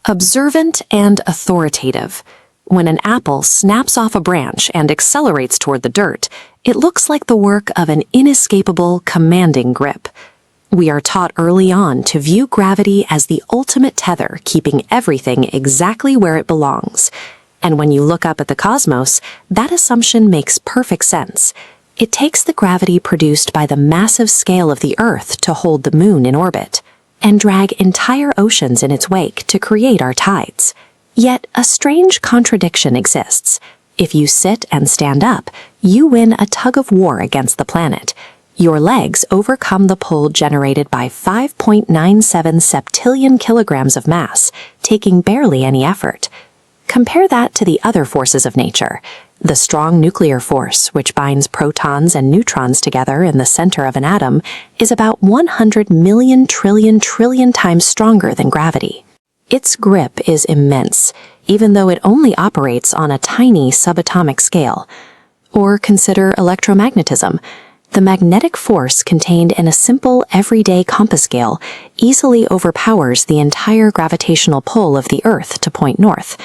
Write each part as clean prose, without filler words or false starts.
Observant and authoritative. When an apple snaps off a branch and accelerates toward the dirt, it looks like the work of an inescapable, commanding grip. We are taught early on to view gravity as the ultimate tether, keeping everything exactly where it belongs. And when you look up at the cosmos, that assumption makes perfect sense. It takes the gravity produced by the massive scale of the Earth to hold the Moon in orbit, and drag entire oceans in its wake to create our tides. Yet a strange contradiction exists. If you sit and stand up, you win a tug-of-war against the planet. Your legs overcome the pull generated by 5.97 septillion kilograms of mass, taking barely any effort. Compare that to the other forces of nature. The strong nuclear force, which binds protons and neutrons together in the center of an atom, is about 100 million trillion times stronger than gravity. Its grip is immense, even though it only operates on a tiny subatomic scale. Or consider electromagnetism. The magnetic force contained in a simple, everyday compass scale easily overpowers the entire gravitational pull of the Earth to point north.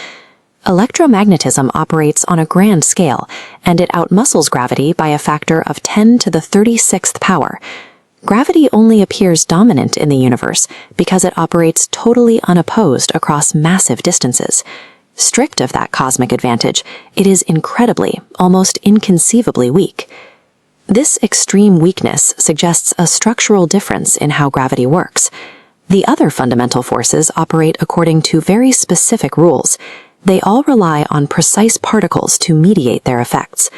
Electromagnetism operates on a grand scale, and it outmuscles gravity by a factor of 10 to the 36th power. Gravity only appears dominant in the universe because it operates totally unopposed across massive distances. Stripped of that cosmic advantage, it is incredibly, almost inconceivably weak. This extreme weakness suggests a structural difference in how gravity works. The other fundamental forces operate according to very specific rules. They all rely on precise particles to mediate their effects.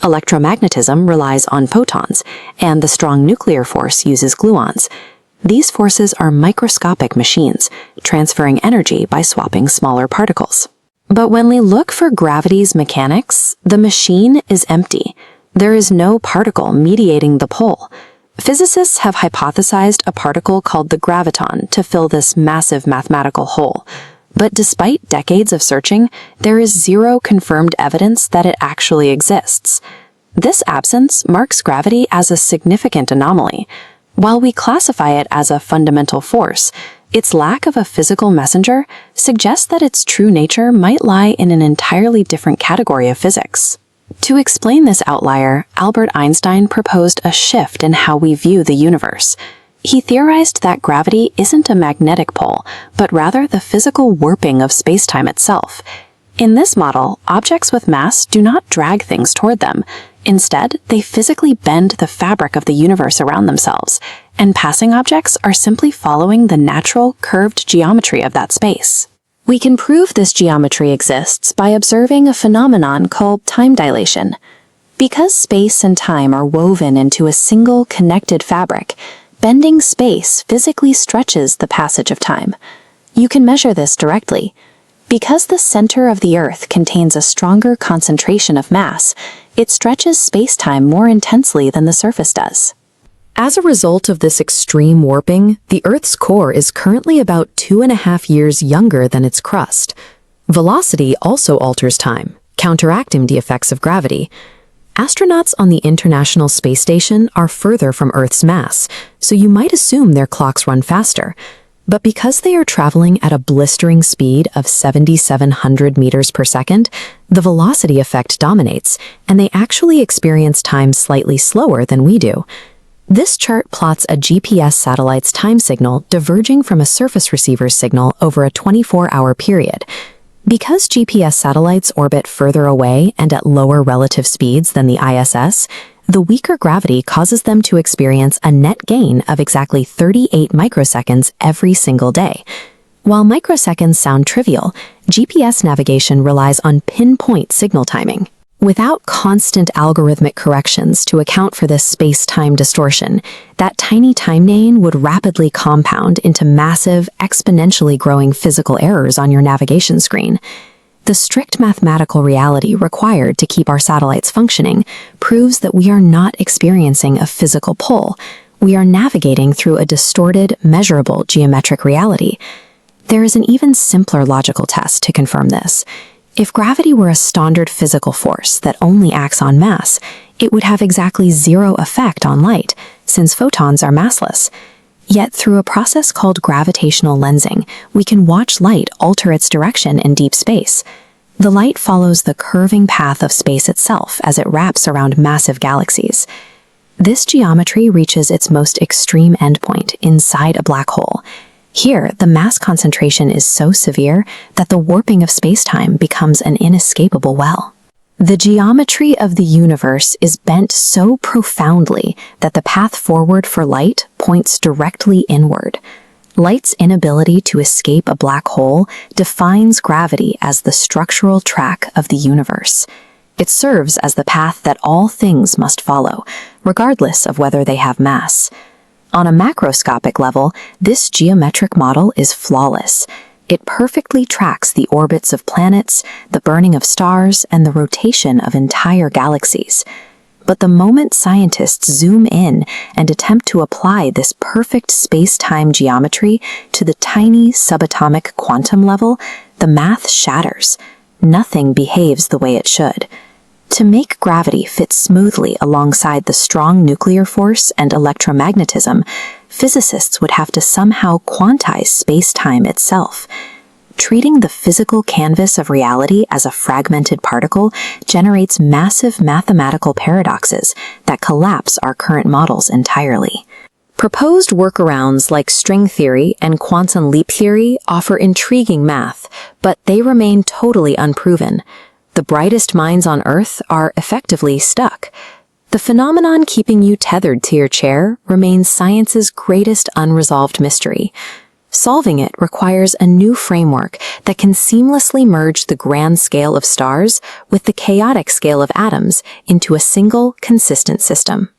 Electromagnetism relies on photons, and the strong nuclear force uses gluons. These forces are microscopic machines, transferring energy by swapping smaller particles. But when we look for gravity's mechanics, the machine is empty. There is no particle mediating the pull. Physicists have hypothesized a particle called the graviton to fill this massive mathematical hole. But despite decades of searching, there is zero confirmed evidence that it actually exists. This absence marks gravity as a significant anomaly. While we classify it as a fundamental force, its lack of a physical messenger suggests that its true nature might lie in an entirely different category of physics. To explain this outlier, Albert Einstein proposed a shift in how we view the universe. He theorized that gravity isn't a magnetic pull, but rather the physical warping of spacetime itself. In this model, objects with mass do not drag things toward them. Instead, they physically bend the fabric of the universe around themselves, and passing objects are simply following the natural, curved geometry of that space. We can prove this geometry exists by observing a phenomenon called time dilation. Because space and time are woven into a single, connected fabric, bending space physically stretches the passage of time. You can measure this directly. Because the center of the Earth contains a stronger concentration of mass, it stretches space-time more intensely than the surface does. As a result of this extreme warping, the Earth's core is currently about 2.5 years younger than its crust. Velocity also alters time, counteracting the effects of gravity. Astronauts on the International Space Station are further from Earth's mass, so you might assume their clocks run faster. But because they are traveling at a blistering speed of 7,700 meters per second, the velocity effect dominates, and they actually experience time slightly slower than we do. This chart plots a GPS satellite's time signal diverging from a surface receiver's signal over a 24-hour period. Because GPS satellites orbit further away and at lower relative speeds than the ISS, the weaker gravity causes them to experience a net gain of exactly 38 microseconds every single day. While microseconds sound trivial, GPS navigation relies on pinpoint signal timing. Without constant algorithmic corrections to account for this space-time distortion, that tiny time gain would rapidly compound into massive, exponentially growing physical errors on your navigation screen. The strict mathematical reality required to keep our satellites functioning proves that we are not experiencing a physical pull. We are navigating through a distorted, measurable geometric reality. There is an even simpler logical test to confirm this. If gravity were a standard physical force that only acts on mass, it would have exactly zero effect on light, since photons are massless. Yet through a process called gravitational lensing, we can watch light alter its direction in deep space. The light follows the curving path of space itself as it wraps around massive galaxies. This geometry reaches its most extreme endpoint inside a black hole. Here, the mass concentration is so severe that the warping of spacetime becomes an inescapable well. The geometry of the universe is bent so profoundly that the path forward for light points directly inward. Light's inability to escape a black hole defines gravity as the structural track of the universe. It serves as the path that all things must follow, regardless of whether they have mass. On a macroscopic level, this geometric model is flawless. It perfectly tracks the orbits of planets, the burning of stars, and the rotation of entire galaxies. But the moment scientists zoom in and attempt to apply this perfect space-time geometry to the tiny subatomic quantum level, the math shatters. Nothing behaves the way it should. To make gravity fit smoothly alongside the strong nuclear force and electromagnetism, physicists would have to somehow quantize space-time itself. Treating the physical canvas of reality as a fragmented particle generates massive mathematical paradoxes that collapse our current models entirely. Proposed workarounds like string theory and quantum leap theory offer intriguing math, but they remain totally unproven. The brightest minds on Earth are effectively stuck. The phenomenon keeping you tethered to your chair remains science's greatest unresolved mystery. Solving it requires a new framework that can seamlessly merge the grand scale of stars with the chaotic scale of atoms into a single, consistent system.